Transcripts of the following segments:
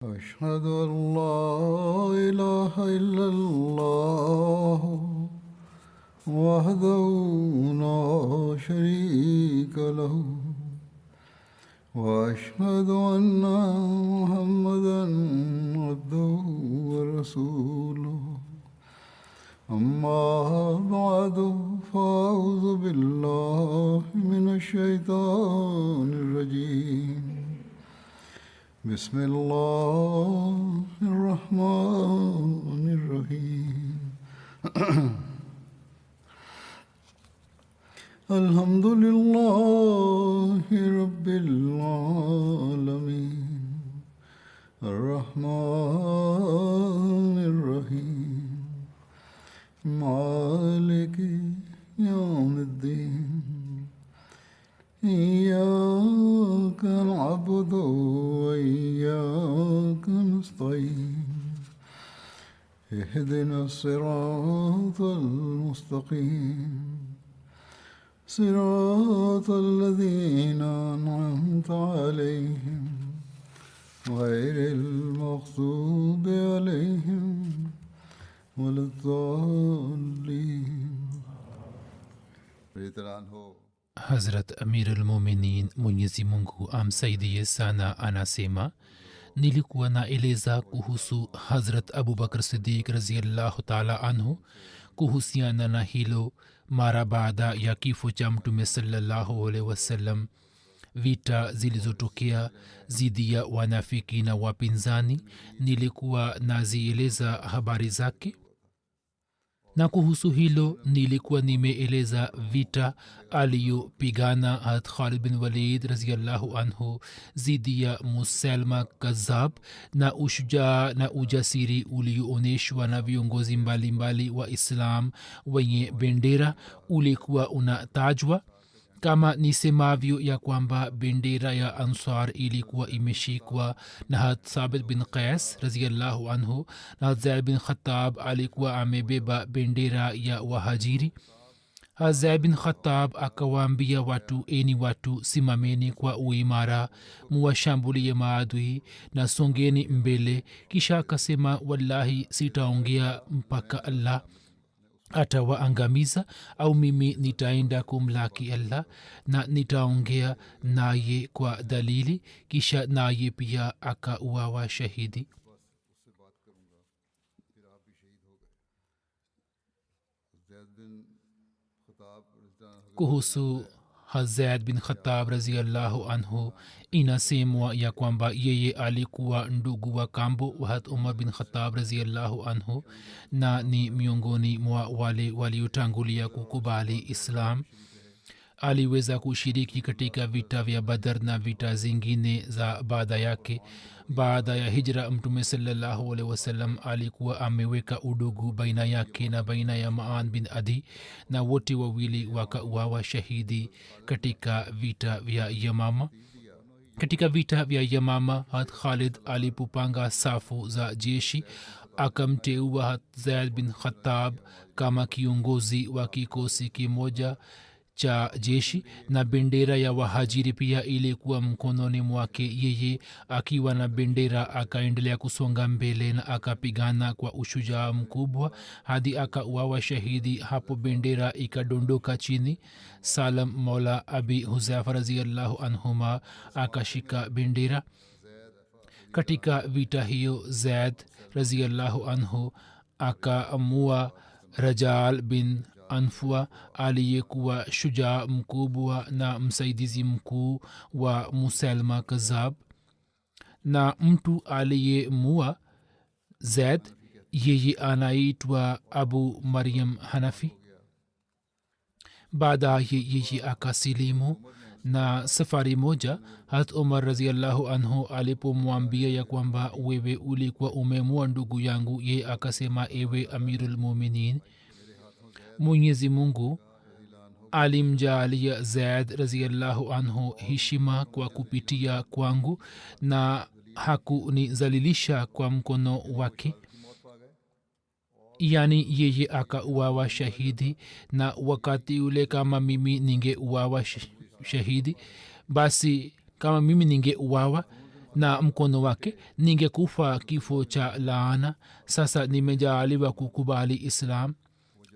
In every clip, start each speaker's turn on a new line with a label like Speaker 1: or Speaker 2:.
Speaker 1: أشهد أن لا إله إلا الله وحده لا شريك له وأشهد أن محمدا عبده ورسوله أما بعد فأعوذ بالله من الشيطان الرجيم بسم الله الرحمن الرحيم الحمد لله رب العالمين الرحمن الرحيم مالك يوم الدين إياك نعبد وإياك نستعين اهدنا الصراط المستقيم صراط الذين أنعمت عليهم غير المغضوب عليهم ولا الضالين.
Speaker 2: Hazrat Amirul Mominin Mwenyezi Mungu amsaidie sana anasema, nilikuwa naeleza kuhusu Hazrat Abu Bakr Siddiq radhiyallahu ta'ala anhu kuhusiana na hilo mara baada ya kifo cha Mtume sallallahu alaihi wasallam. Vita zilizotokea dhidi ya wanafiki na wapinzani, nilikuwa nazieleza habari zake, na kuhusu hilo nilikuwa nimeeleza vita aliyopigana Hazrat Khalid bin Walid radhiyallahu anhu dhidi ya Musailama Kazzab, na ushujaa na ujasiri ulioonyeshwa na viongozi mbalimbali wa Islam wenye bendera ulikuwa unatajwa, kama nisemavyo ya kwamba bendera ya Ansar ilikuwa imeshikwa na Hazrat Sabit bin Qais radhiyallahu anhu, na Zaid bin Khattab alikuwa amebeba bendera ya Wahajiri. Zaid bin Khattab akawaambia watu, eni watu, simameni kwa uimara, muwashambulie maadui na songeni mbele. Kisha akasema, wallahi sitaongea mpaka Allah atawaangamiza, au mimi nitaenda kumlaki Allah na nitaongea naye kwa dalili. Kisha naye pia akauawa shahidi. Kuhusu Zaid bin Khattab radhiyallahu anhu, inasemwa ya kwamba yeye alikuwa ndugu wa kambo wa Hazrat Umar bin Khattab radhiyallahu anhu, na ni miongoni mwa wale waliotangulia kukubali Islam. Aliweza kushiriki katika vita vya Badr na vita zingine za baada yake. Baada ya hijra, Mtume sallallahu alaihi wasallam alikuwa ameweka udugu baina yake na baina ya Maan bin Adi, na wote wawili wakauawa shahidi katika vita vya Yamama. Katika vita vya Yamama, Khalid alipopanga safu za jeshi, akamteua Zaid bin Khattab kama kiongozi wa kikosi kimoja cha jeshi, na bendera ya Wahajiri pia ilikuwa mkononi mwake. Yeye akiwa na bendera akaendelea kusonga mbele na akapigana kwa ushujaa mkubwa hadi akauawa shahidi. Hapo bendera ikadondoka chini. Salam Maula Abi Huzaifa radhiyallahu anhuma akashika bendera. Katika vita hiyo Zaid radhiyallahu anhu akaamua Rajal bin Anfua aliyekuwa shujaa mkubwa na msaidizi mkuu wa Musailama Kazzab, na mtu aliyemua Zaid yeye anaitwa Abu Maryam Hanafi. Baadaye yeye akasilimu, na safari moja Hazrat Umar radhiyallahu anhu alipomwambia ya kwamba wewe ulikuwa umemua ndugu yangu, yeye akasema, ewe Amirul Mominin, Mwenyezi Mungu alimjalia Zaid radhiyallahu anhu heshima kwa kupitia kwangu na hakunizalilisha kwa mkono wake. Yani yeye akauawa shahidi, na wakati ule kama mimi ningeuawa shahidi, basi kama mimi ningeuawa na mkono wake ningekufa kifo cha laana. Sasa nimejaaliwa kukubali islam.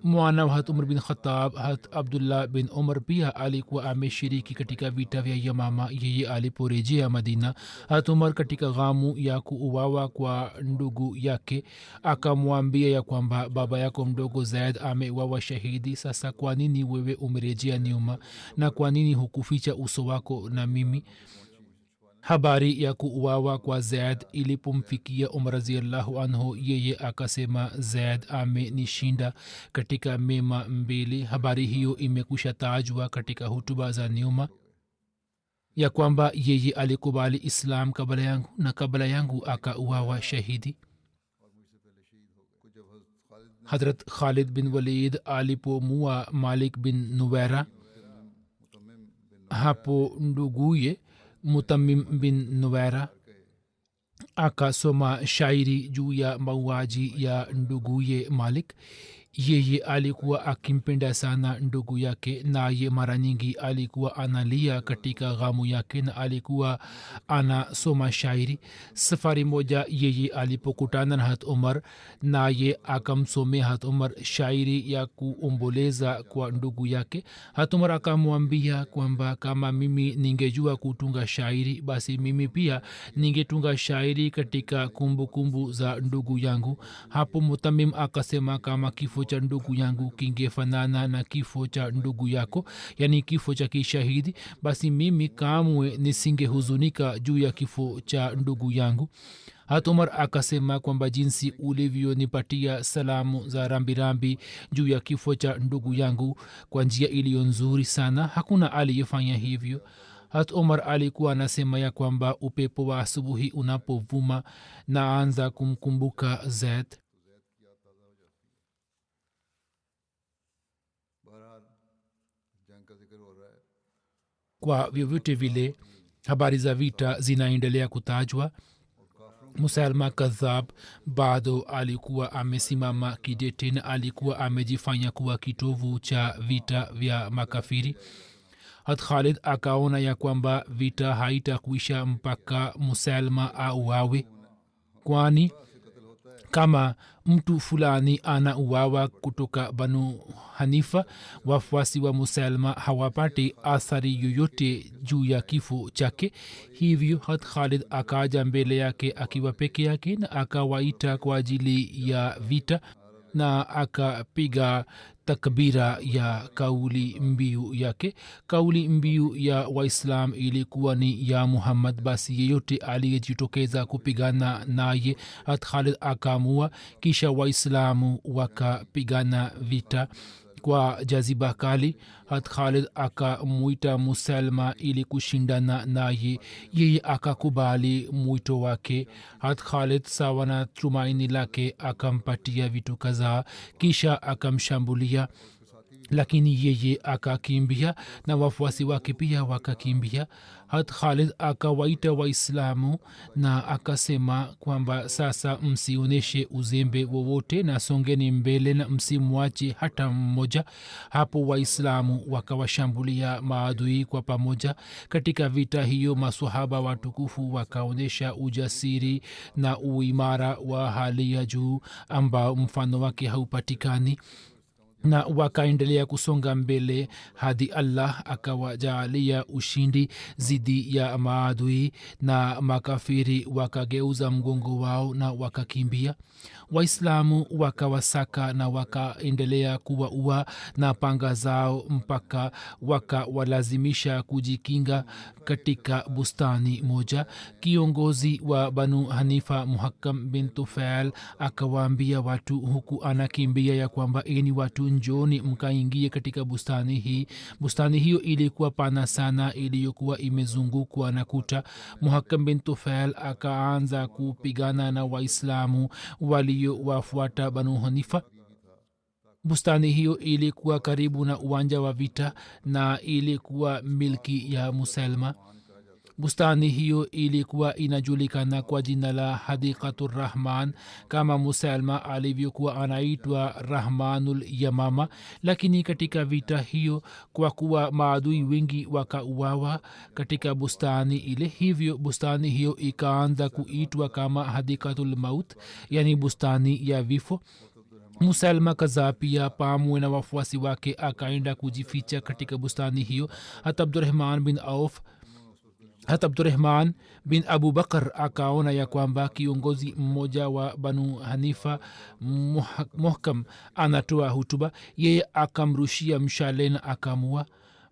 Speaker 2: mwana wa hat umar bin khatab hat abdullah bin umar pia alikuwa ameshiriki katika vita vya yamama. yeye aliporejea madina, hat umar katika ghamu ya kuuawa kwa ndugu yake akamwambia ya kwamba baba yako mdogo zaid ameuawa shahidi. sasa kwa nini wewe umerejea nyuma na kwa nini hukuficha uso wako na mimi? habari ya kuuawa kwa zaid ilipomfikia umar raziallahu anhu, yeye akasema zaid amenishinda katika mema mbili. habari hiyo imekusha tajwa katika hutuba za nyuma ya kwamba yeye alikubali islam kabla yangu na kabla yangu akauawa shahidi. hadrat khalid bin walid alipomua malik bin nuwera, hapo nduguye mutamim bin nuwera akasoma shairi juu ya mauaji ya nduguye malik. yeye alikuwa akimpenda sana ndugu yake, naye mara nyingi alikuwa analia katika ghamu yake na alikuwa anasoma shairi. safari moja yeye alipokutana na hat umar, naye akamsomea hat umar shairi ya kuomboleza kwa ndugu yake. hat umar akamwambia kwamba kama mimi ningejua kutunga shairi, basi mimi pia ningetunga shairi katika kumbukumbu za ndugu yangu. hapo mutamim akasema, kama kifo cha ndugu yangu kingefanana na kifo cha ndugu yako, yani kifo cha kishahidi, basi mimi kamwe nisingehuzunika juu ya kifo cha ndugu yangu. hat umar akasema kwamba jinsi ulivyonipatia salamu za rambirambi juu ya kifo cha ndugu yangu kwa njia iliyo nzuri sana, hakuna aliyefanya hivyo. hat umar alikuwa anasema ya kwamba upepo wa asubuhi unapovuma naanza kumkumbuka zaid. kwa vyovyote vile habari za vita zinaendelea kutajwa. musalma kadhab bado alikuwa amesimama kidete na alikuwa amejifanya kuwa kitovu cha vita vya makafiri. hat khalid akaona ya kwamba vita haitakwisha mpaka musalma auawe, kwani kama mtu fulani ana uwawa kutoka banu hanifa, wafuasi wa musalma hawapati athari yoyote juu ya kifo chake. hivyo hat khalid akaja mbele yake akiwa peke yake na akawaita kwa ajili ya vita na akapiga takbira ya kauli mbiu yake. kauli mbiu ya waislam ilikuwa ni ya muhammad, basi yeyote aliyejitokeza kupigana naye hat khalid akamua. kisha waislamu wakapigana vita kwa jaziba kali. hat khalid akamwita musalma ili kushindana naye, yeye akakubali mwito wake. hat khalid sawa na tumaini lake akampatia vitu kadhaa, kisha akamshambulia, lakini yeye akakimbia na wafuasi wake pia wakakimbia. hat khalid akawaita waislamu na akasema kwamba sasa msionyeshe uzembe wowote na songeni mbele na msimwache hata mmoja. hapo waislamu wakawashambulia maadui kwa pamoja. katika vita hiyo maswahaba watukufu wakaonyesha ujasiri na uimara wa hali ya juu ambao mfano wake haupatikani, na wakaendelea kusonga mbele hadi allah akawajaalia ushindi zidi ya maadui na makafiri wakageuza mgongo wao na wakakimbia. waislamu wakawasaka na wakaendelea kuwaua na panga zao mpaka wakawalazimisha kujikinga katika bustani moja. kiongozi wa banu hanifa muhakam bin tufail akawaambia watu huku anakimbia ya kwamba eni watu njoni mkaingie katika bustani hii. bustani hiyo ilikuwa pana sana, iliyokuwa imezungukwa na kuta. muhakam bin tufail akaanza kupigana na waislamu waliowafuata banu hanifa. bustani hiyo ilikuwa karibu na uwanja wa vita na ilikuwa milki ya musalma. bustani hiyo ilikuwa inajulikana kwa jina la hadiqaturrahman kama musalma alivyokuwa anaitwa rahmanul yamama. Lakini katika vita hiyo, kwa kuwa maadui wengi wakauawa katika bustani ile, hivyo bustani hiyo ikaanza kuitwa kama hadiqatul maut, yani bustani ya vifo. musalma kaza pia pamwe na wafuasi wake akaenda kujificha katika bustani hiyo. hata abdurrahman bin abu bakar akaona ya kwamba kiongozi mmoja wa banu hanifa muhkam anatoa hutuba. yeye akamrushia mshale na akamua.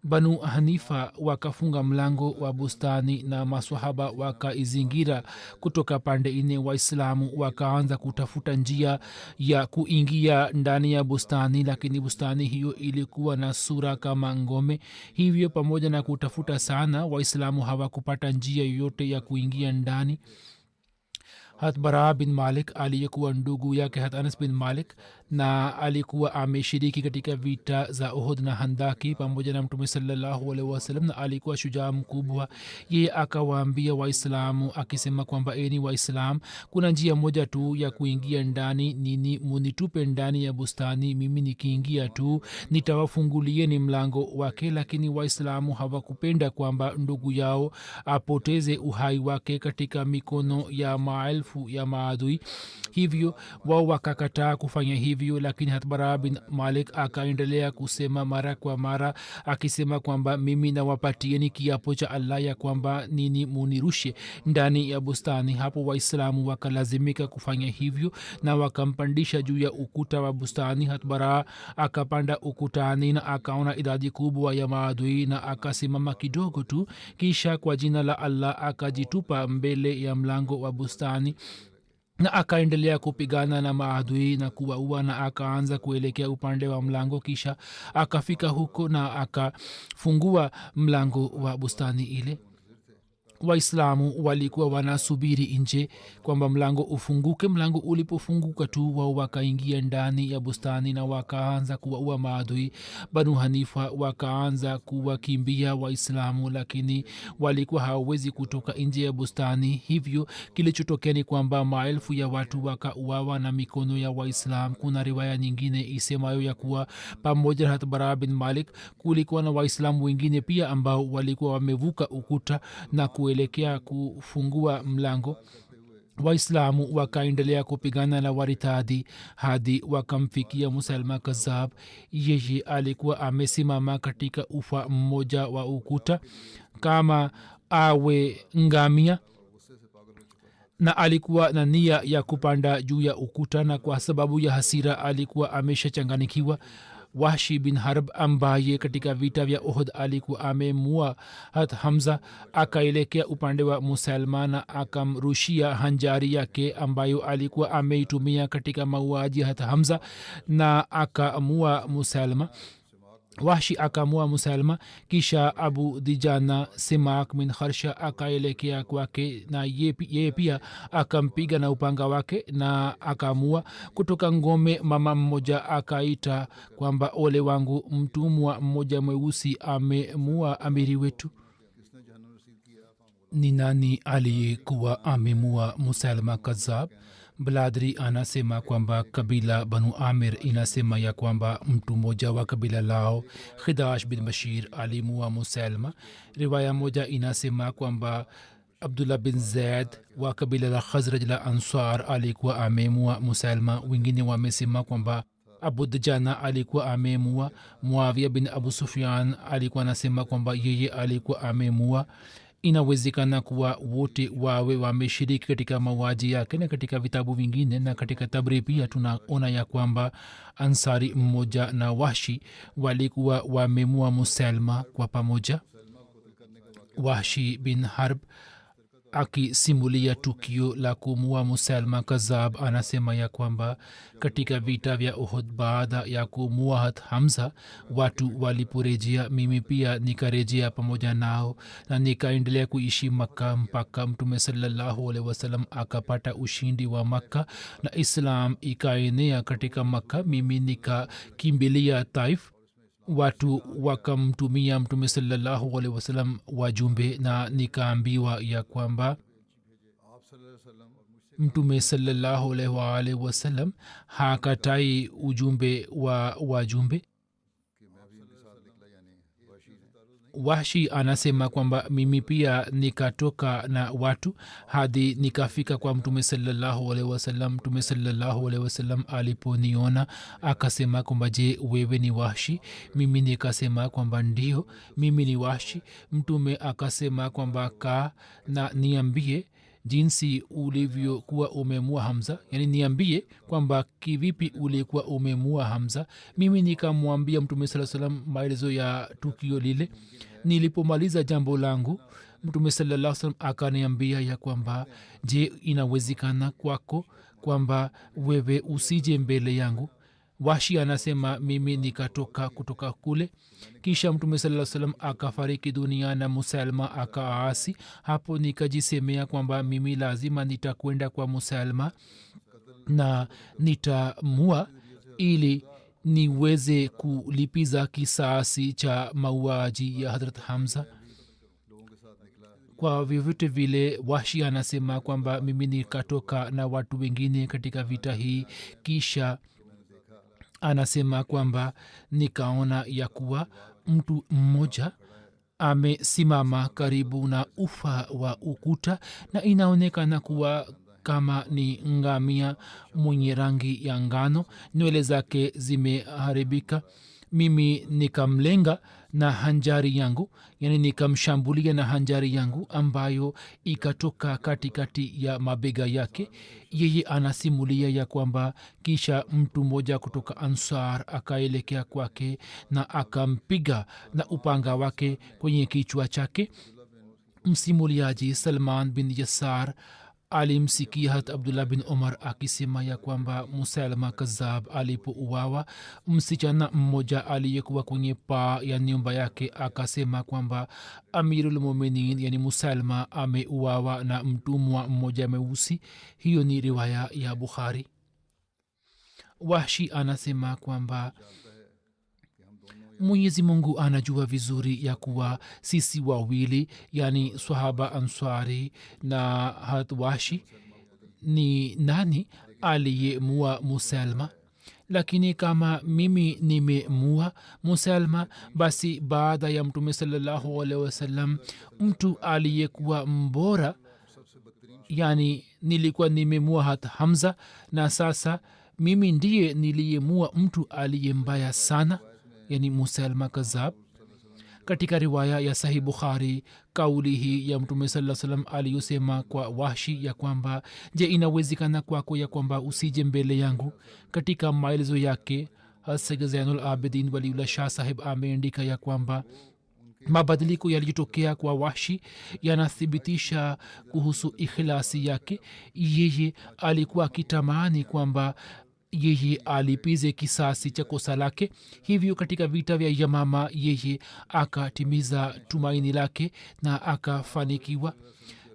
Speaker 2: banu hanifa wakafunga mlango wa bustani na maswahaba wakaizingira kutoka pande ine. waislamu wakaanza kutafuta njia ya kuingia ndani ya bustani, lakini bustani hiyo ilikuwa na sura kama ngome. hivyo pamoja na kutafuta sana, waislamu hawakupata njia yoyote ya kuingia ndani. hat bara bin malik aliyekuwa ndugu yake hat anas bin malik na alikuwa ameshiriki katika vita za uhud na handaki pamoja na mtume sallallahu alaihi wasallam, na alikuwa shujaa mkubwa. yeye akawaambia waislamu akisema kwamba eni waislam, kuna njia moja tu ya kuingia ndani, nini munitupe ndani ya bustani, mimi nikiingia tu nitawafungulieni mlango wake. lakini waislamu hawakupenda kwamba ndugu yao apoteze uhai wake katika mikono ya maelfu ya maadui, hivyo wao wakakataa kufanya hivyo. lakini hatbara bin malik akaendelea kusema mara kwa mara akisema kwamba mimi nawapatieni kiapo cha allah ya kwamba nini munirushe ndani ya bustani. hapo waislamu wakalazimika kufanya hivyo na wakampandisha juu ya ukuta wa bustani. hatbara akapanda ukutani na akaona idadi kubwa ya maadui na akasimama kidogo tu, kisha kwa jina la allah akajitupa mbele ya mlango wa bustani na akaendelea kupigana na maadui na kuwaua, na akaanza kuelekea upande wa mlango. kisha akafika huko na akafungua mlango wa bustani ile. waislamu walikuwa wanasubiri nje kwamba mlango ufunguke. mlango ulipofunguka tu, wao wakaingia ndani ya bustani na wakaanza kuwaua maadui. banu hanifa wakaanza kuwakimbia waislamu, lakini walikuwa hawawezi kutoka nje ya bustani. hivyo kilichotokea ni kwamba maelfu ya watu wakauawa na mikono ya waislamu. kuna riwaya nyingine isemayo ya kuwa pamoja na hatbara bin malik kulikuwa na waislamu wengine pia ambao walikuwa wamevuka ukuta na kuelekea kufungua mlango. waislamu wakaendelea kupigana na waritadi hadi wakamfikia musalma kazab. yeye alikuwa amesimama katika ufa mmoja wa ukuta kama awe ngamia, na alikuwa na nia ya kupanda juu ya ukuta, na kwa sababu ya hasira alikuwa ameshachanganikiwa. wahshi bin harb ambaye katika vita vya uhud alikuwa amemua hat hamza akaelekea upande wa musalma na akamrushia hanjari yake ambayo alikuwa ameitumia katika mauaji hat hamza na akamua musalma. wahshi akamua musalma. kisha abu dijana simak min kharsha akaelekea kwake na yeye pia akampiga na upanga wake na akamua. kutoka ngome mama mmoja akaita kwamba ole wangu, mtumwa mmoja mweusi amemua amiri wetu. ni nani aliyekuwa amemua musalma kazab? bladri anasema kwamba kabila banu amir inasema ya kwamba mtu mmoja wa kabila lao khidash bin bashir alimua musalma. riwaya moja inasema kwamba abdullah bin zaid wa kabila la khazraj la ansar alikuwa amemua musalma. wengine wamesema kwamba abu djana alikuwa amemua. muavia bin abu sufyan alikuwa anasema kwamba yeye alikuwa amemua. inawezekana kuwa wote wawe wameshiriki katika mauaji yake. na katika vitabu vingine na katika tabri pia tunaona ya kwamba ansari mmoja na wahshi walikuwa wamemua musalma kwa pamoja. wahshi bin harb akisimulia tukio la kumua musalma kazab anasema ya kwamba katika vita vya uhud baada ya kumua hat hamza, watu waliporejea mimi pia nikarejea pamoja nao na nikaendelea kuishi makka mpaka mtume sallallahu alaihi wasallam akapata ushindi wa makka na islam ikaenea katika makka. mimi nikakimbilia taif. watu wakamtumia mtume salallahu alaihi wasallam wajumbe na nikaambiwa ya kwamba mtume salallahu alaihi wasallam hakatai ujumbe wa wajumbe. Wahshi anasema kwamba mimi pia nikatoka na watu hadi nikafika kwa mtume salallahu alaihi wasallam. mtume salallahu alaihi wasallam aliponiona akasema kwamba je, wewe ni Wahshi? mimi nikasema kwamba ndio, mimi ni Wahshi. mtume akasema kwamba kaa na niambie jinsi ulivyokuwa umemua Hamza, yani niambie kwamba kivipi ulikuwa umemua Hamza. mimi nikamwambia mtume saa salam maelezo ya tukio lile. nilipomaliza jambo langu mtume sallallahu salam akaniambia ya kwamba je, inawezekana kwako kwamba wewe usije mbele yangu? Washi anasema mimi nikatoka kutoka kule. kisha mtume sallallahu salam akafariki dunia na Musalma akaasi. hapo nikajisemea kwamba mimi lazima nitakwenda kwa Musalma na nitamua ili niweze kulipiza kisasi cha mauaji ya Hadrat Hamza. kwa vyovyote vile Wahshi anasema kwamba mimi nikatoka na watu wengine katika vita hii. kisha anasema kwamba nikaona ya kuwa mtu mmoja amesimama karibu na ufa wa ukuta na inaonekana kuwa kama ni ngamia mwenye rangi ya ngano, nywele zake zimeharibika. mimi nikamlenga na hanjari yangu, yani nikamshambulia na hanjari yangu ambayo ikatoka katikati ya mabega yake. yeye anasimulia ya kwamba kisha mtu mmoja kutoka Ansar akaelekea kwake na akampiga na upanga wake kwenye kichwa chake. msimuliaji Salman bin Yasar alimsikia hat Abdullah bin Umar akisema ya kwamba Musalma Kazab alipouawa, msichana mmoja aliyekuwa kwenye paa ya nyumba yake akasema kwamba Amirul Muminin yani Musalma ameuawa na mtumwa mmoja meusi. hiyo ni riwaya ya Bukhari. Wahshi anasema kwamba Mwenyezi Mungu anajua vizuri ya kuwa sisi wawili, yani Swahaba Ansari na Hat Wahshi, ni nani aliyemua Musalma. lakini kama mimi nimemua Musalma, basi baada ya mtume sallallahu alaihi wasallam mtu aliyekuwa mbora, yani nilikuwa nimemua Hat Hamza, na sasa mimi ndiye niliyemua mtu aliye mbaya sana, yani Musalma Kazab. katika riwaya ya Sahih Bukhari kauli hii ya mtume sallallahu alaihi wasallam aliyosema kwa Wahshi ya kwamba je, inawezekana kwako ya kwamba usije mbele yangu? katika maelezo yake Sayyid Zainul Abidin Waliullah Shah Sahib ameandika ya kwamba mabadiliko yaliyotokea kwa Wahshi yanathibitisha kuhusu ikhlasi yake. yeye alikuwa akitamani kwamba yeye alipize kisasi cha kosa lake. hivyo katika vita vya Yamama yeye akatimiza tumaini lake na akafanikiwa.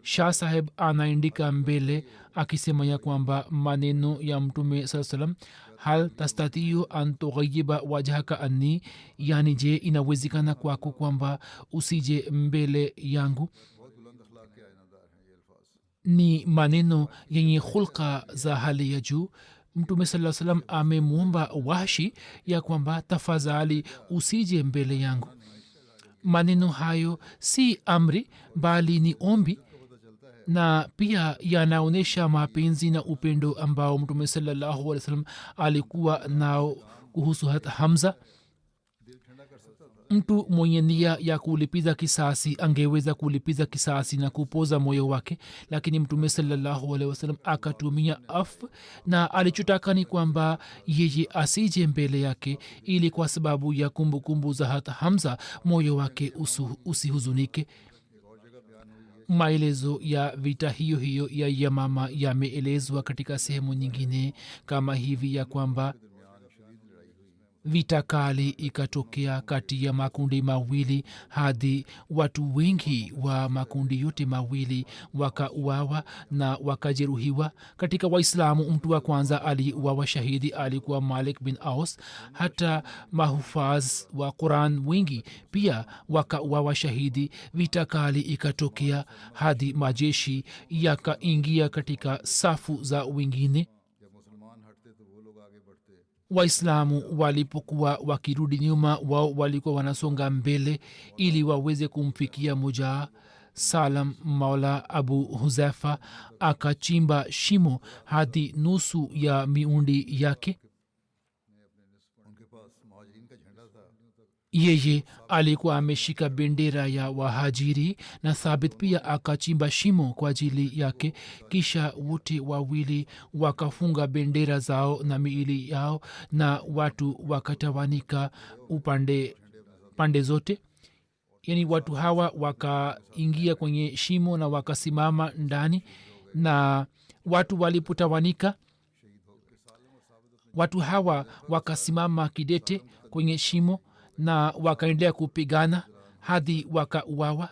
Speaker 2: Shah Saheb anaandika mbele akisema ya kwamba maneno ya mtume saa salam, hal tastatiu an tughayiba wajhaka anni, yani je, inawezekana kwako kwamba usije mbele yangu, ni maneno yenye hulka za hali ya juu. mtume saa salam amemwomba Wahshi ya kwamba tafadhali usije mbele yangu. maneno hayo si amri bali ni ombi, na pia yanaonyesha mapenzi na upendo ambao mtume sallallahu alaihi wasallam alikuwa nao kuhusu hata Hamza. mtu mwenye nia ya kulipiza kisasi angeweza kulipiza kisasi na kupoza moyo wake, lakini mtume sallallahu alaihi wasallam akatumia na alichotaka ni kwamba yeye asije mbele yake, ili kwa sababu ya kumbukumbu za hata Hamza moyo wake usihuzunike. maelezo ya vita hiyo hiyo ya Yamama yameelezwa katika sehemu nyingine kama hivi ya kwamba vita kali ikatokea kati ya makundi mawili hadi watu wengi wa makundi yote mawili wakauawa na wakajeruhiwa. Katika waislamu mtu wa kwanza aliuawa shahidi alikuwa malik bin aus. hata mahufaz wa quran wengi pia wakauawa shahidi. vita kali ikatokea hadi majeshi yakaingia katika safu za wengine. waislamu walipokuwa wakirudi nyuma, wao walikuwa wanasonga mbele ili waweze kumfikia mujaa. salam maula abu huzaifa akachimba shimo hadi nusu ya miundi yake. yeye alikuwa ameshika bendera ya wahajiri na thabit pia akachimba shimo kwa ajili yake. kisha wote wawili wakafunga bendera zao na miili yao na watu wakatawanika pande zote. yani watu hawa wakaingia kwenye shimo na wakasimama ndani, na watu walipotawanika watu hawa wakasimama kidete kwenye shimo na wakaendelea kupigana hadi wakauawa.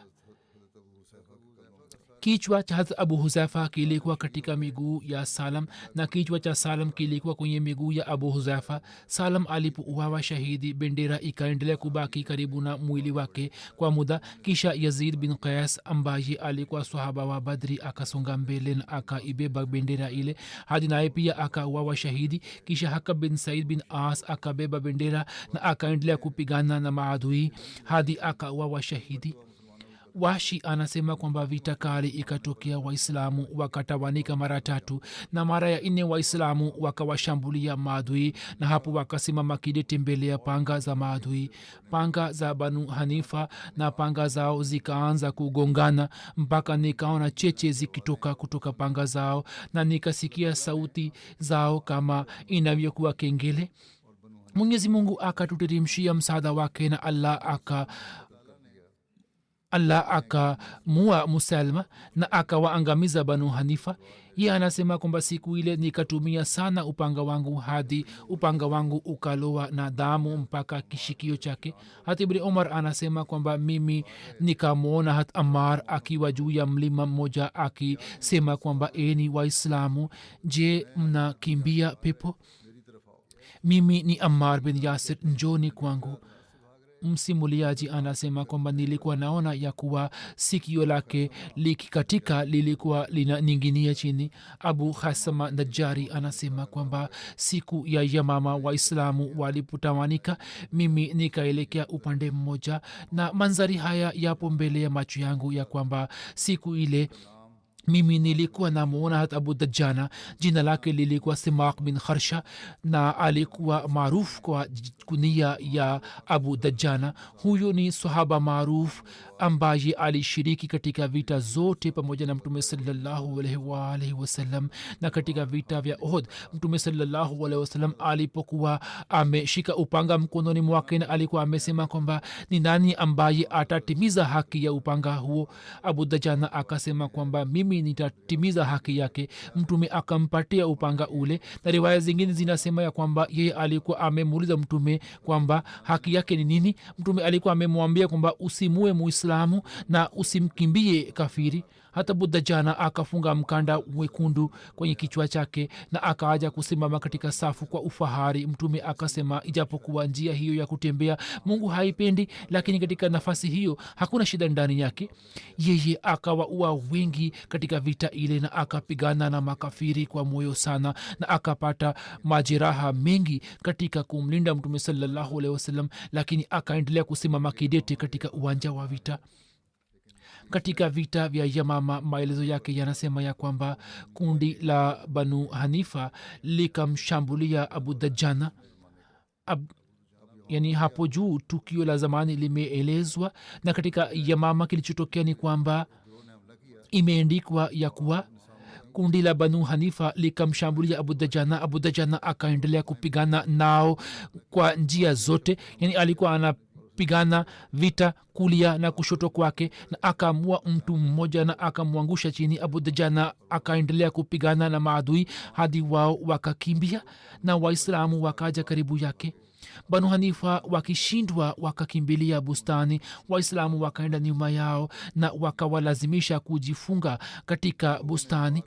Speaker 2: kichwa cha Hazrat Abu Huzaifa kilikuwa katika miguu ya Salam na kichwa cha Salam kilikuwa kwenye miguu ya Abu Huzaifa. Salam alipouawa shahidi, bendera ikaendelea kubaki karibu na mwili wake kwa muda. kisha Yazid bin Qais ambaye alikuwa sahaba wa Badri akasonga mbele na akaibeba bendera ile hadi naye pia akauawa shahidi. kisha Hakab bin Said bin As akabeba bendera na akaendelea kupigana na maadui hadi akauawa shahidi. Washi anasema kwamba vita kali ikatokea, waislamu wakatawanika mara tatu, na mara ya nne waislamu wakawashambulia maadui, na hapo wakasimama kidete mbele ya panga za maadui. panga za Banu Hanifa na panga zao zikaanza kugongana mpaka nikaona cheche zikitoka kutoka panga zao na nikasikia sauti zao kama inavyokuwa kengele. Mwenyezi Mungu akatuteremshia msaada wake na Allah akamua Musalma na akawaangamiza Banu Hanifa. Ye anasema kwamba siku ile nikatumia sana upanga wangu hadi upanga wangu ukaloa na damu mpaka kishikio chake. Hata Ibn Umar anasema kwamba mimi nikamwona Hat Ammar akiwa juu ya mlima mmoja akisema kwamba eni Waislamu, je, mnakimbia pepo? Mimi ni Ammar bin Yasir, njoni kwangu. Msimuliaji anasema kwamba nilikuwa naona ya kuwa sikio lake likikatika lilikuwa linaninginia chini. Abu Hasama Najari anasema kwamba siku ya Yamama waislamu walipotamanika, mimi nikaelekea upande mmoja, na manzari haya yapo mbele ya macho yangu ya kwamba siku ile mimi nilikuwa namuona hata Abu Dajjana. jina lake lilikuwa Simaq bin Kharsha na alikuwa maarufu kwa kunia ya Abu Dajjana. huyo ni sahaba maarufu ambaye alishiriki katika vita zote pamoja na Mtume sallallahu alaihi wasallam. na katika vita vya Uhud Mtume sallallahu alaihi wasallam alipokuwa ameshika upanga mkononi mwake na alikuwa amesema kwamba ni nani ambaye atatimiza haki ya upanga huo. Abu Dajjana akasema kwamba mimi nitatimiza haki yake. Mtume akampatia upanga ule, na riwaya zingine zinasema ya kwamba yeye alikuwa amemuuliza Mtume kwamba haki yake ni nini. Mtume alikuwa amemwambia kwamba usimue Muislamu na usimkimbie kafiri. hata Budajana akafunga mkanda mwekundu kwenye kichwa chake na akaaja kusimama katika safu kwa ufahari. Mtume akasema, ijapokuwa njia hiyo ya kutembea Mungu haipendi, lakini katika nafasi hiyo hakuna shida ndani yake. Yeye akawaua wengi katika vita ile na akapigana na makafiri kwa moyo sana na akapata majeraha mengi katika kumlinda Mtume sallallahu alaihi wasallam, lakini akaendelea kusimama kidete katika uwanja wa vita. Katika vita vya Yamama, maelezo yake yanasema ya kwamba kundi la Banu Hanifa likamshambulia Abu Dajjana. Yani hapo juu tukio la zamani limeelezwa, na katika Yamama kilichotokea ni kwamba imeendikwa ya kuwa kundi la Banu Hanifa likamshambulia Abu Dajjana. Abu Dajjana akaendelea kupigana nao kwa njia zote, yani alikuwa anapigana vita kulia na kushoto kwake, na akamua mtu mmoja na akamwangusha chini. Abu Dajjana akaendelea kupigana na maadui hadi wao wakakimbia na Waislamu wakaja karibu yake. banu hanifa wakishindwa wakakimbilia bustani, waislamu wakaenda nyuma yao na wakawalazimisha kujifunga katika bustani.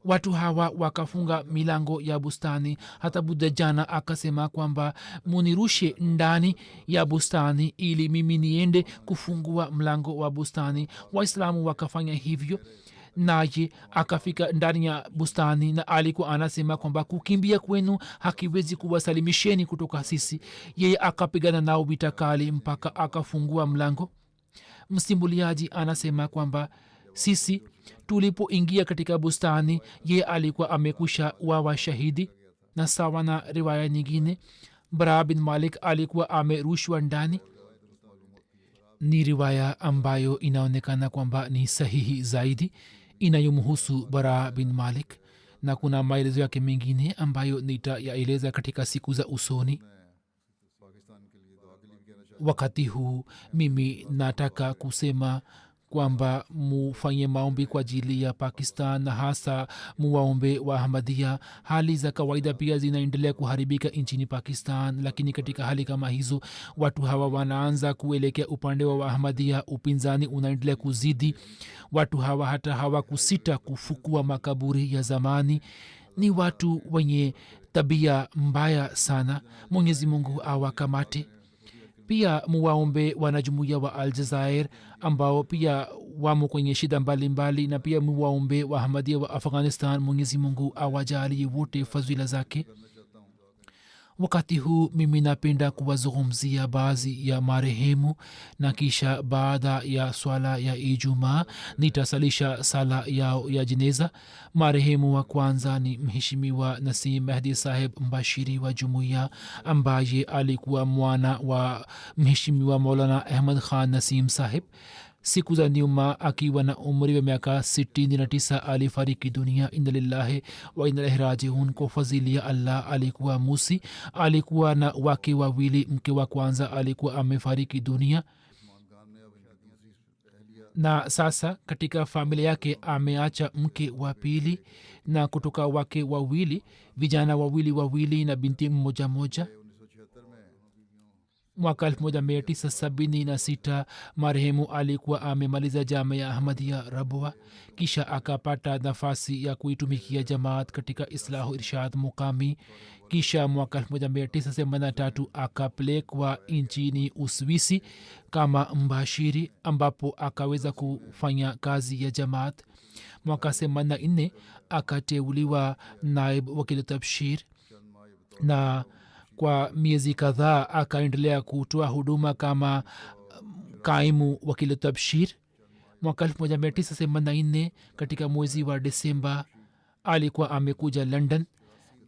Speaker 2: Watu hawa wakafunga milango ya bustani. hata buddha jana akasema kwamba munirushe ndani ya bustani ili mimi niende kufungua mlango wa bustani. waislamu wakafanya hivyo, naye akafika ndani ya bustani na alikuwa anasema kwamba kukimbia kwenu hakiwezi kuwasalimisheni kutoka sisi. yeye akapigana nao vita kali mpaka akafungua mlango. msimuliaji anasema kwamba sisi tulipoingia katika bustani ye alikuwa amekusha wawa shahidi, na sawa na riwaya nyingine bara bin malik alikuwa amerushwa ndani. ni riwaya ambayo inaonekana kwamba ni sahihi zaidi inayomhusu bara bin malik, na kuna maelezo yake mengine ambayo nitayaeleza katika siku za usoni. wakati huu mimi nataka kusema kwamba mufanye maombi kwa ajili ya pakistan na hasa muwaombe wa ahmadia. hali za kawaida pia zinaendelea kuharibika nchini pakistan, lakini katika hali kama hizo watu hawa wanaanza kuelekea upande wa ahmadia. upinzani unaendelea kuzidi. watu hawa hata hawakusita kufukua makaburi ya zamani. ni watu wenye tabia mbaya sana. mwenyezi mungu awakamate. pia muwaombe wanajumuia wa aljazair ambao pia wamo kwenye shida mbalimbali, na pia muwaombe wahamadia wa afghanistan. mwenyezi mungu awajalie wote fadhila zake. wakati huu mimi napenda kuwazungumzia baadhi ya marehemu, na kisha baada ya swala ya ijumaa nitasalisha sala yao ya jeneza. marehemu wa kwanza ni mheshimiwa nasim mahdi saheb mbashiri wa jumuiya, ambaye alikuwa mwana wa mheshimiwa maulana ahmad khan nasim saheb. siku za nyuma akiwa na umri wa miaka 69 alifariki dunia. inna lillahi wa inna ilaihi rajiun. kwa fadhili ya allah alikuwa musi. alikuwa na wake wawili. mke wa kwanza alikuwa amefariki dunia, na sasa katika familia yake ameacha mke wa pili, na kutoka wake wawili vijana wawili na binti mmoja moja. mwaka 1976 marehemu alikuwa amemaliza jamia ya ahmadia rabwa, kisha akapata nafasi ya kuitumikia jamaat katika islahu irshad mukami. kisha mwaka 1983 akapelekwa nchini uswisi kama mbashiri, ambapo akaweza kufanya kazi ya jamaat. mwaka 84 akateuliwa naib wakili tabshir, na kwa miezi kadhaa akaendelea kutoa huduma kama kaimu wakili tabshir. mwaka 1984 katika mwezi wa desemba alikuwa amekuja london,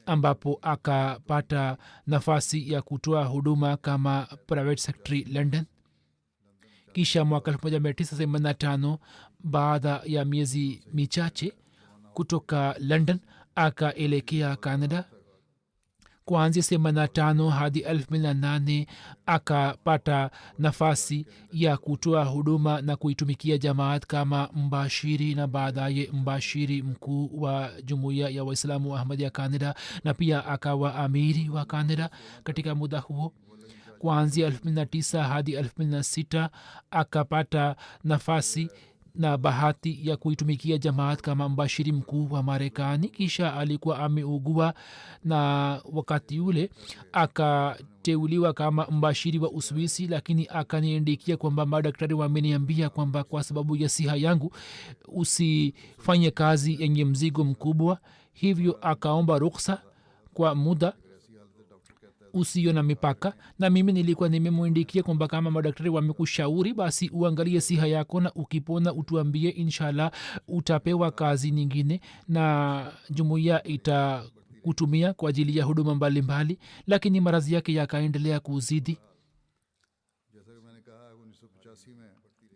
Speaker 2: ambapo akapata nafasi ya kutoa huduma kama private secretary london. kisha mwaka 1985 baada ya miezi michache kutoka london akaelekea canada. kuanzia 85 hadi 2008 akapata nafasi ya kutoa huduma na kuitumikia jamaat kama mbashiri, na baadaye mbashiri mkuu wa jumuiya ya waislamu wa ahmadia canada, na pia akawa amiri wa canada katika muda huo. kuanzia 2009 hadi 2006 akapata nafasi na bahati ya kuitumikia jamaat kama mbashiri mkuu wa marekani. kisha alikuwa ameugua, na wakati ule akateuliwa kama mbashiri wa uswisi, lakini akaniandikia kwamba madaktari wameniambia kwamba kwa sababu ya siha yangu usifanye kazi yenye mzigo mkubwa, hivyo akaomba ruksa kwa muda usio na mipaka. na mimi nilikuwa nimemwindikia kwamba kama madaktari wamekushauri basi uangalie siha yako, na ukipona utuambie, inshallah utapewa kazi nyingine na jumuiya itakutumia kwa ajili ya huduma mbalimbali. lakini maradhi yake yakaendelea kuzidi.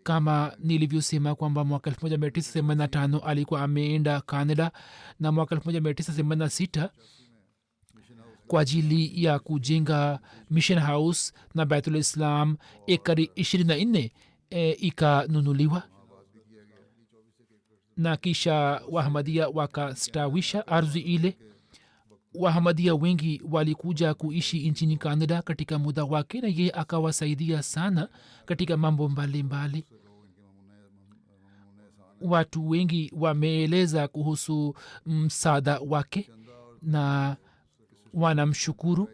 Speaker 2: kama nilivyosema kwamba mwaka 1985 alikuwa ameenda canada, na mwaka 1986 kwa ajili ya kujenga mission house na baitul islam ekari 24 ikanunuliwa, na kisha wahamadia wakastawisha ardhi ile. wahamadia wengi walikuja kuishi nchini canada katika muda wake na yeye akawasaidia sana katika mambo mbalimbali. Watu wengi wameeleza kuhusu msaada wake na wanamshukuru.